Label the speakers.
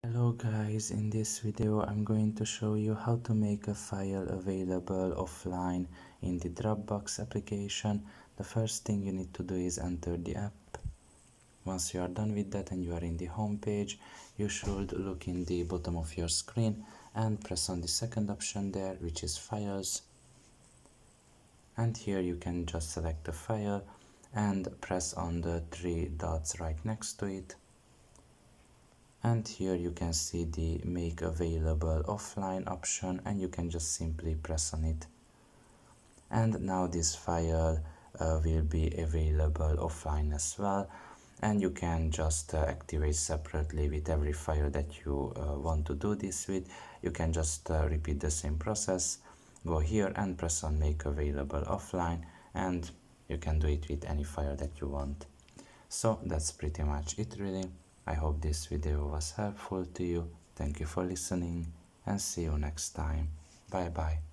Speaker 1: Hello guys, in this video I'm going to show you how to make a file available offline in the Dropbox application. The first thing you need to do is enter the app. Once you are done with that and you are in the home page, you should look in the bottom of your screen and press on the second option there, which is Files. And here you can just select the file and press on the three dots right next to it. And here you can see the make available offline option, and you can just simply press on it. And now this file will be available offline as well, and you can just activate separately with every file that you want to do this with. You can just repeat the same process, go here and press on make available offline, and you can do it with any file that you want. So that's pretty much it really. I hope this video was helpful to you. Thank you for listening and see you next time. Bye bye.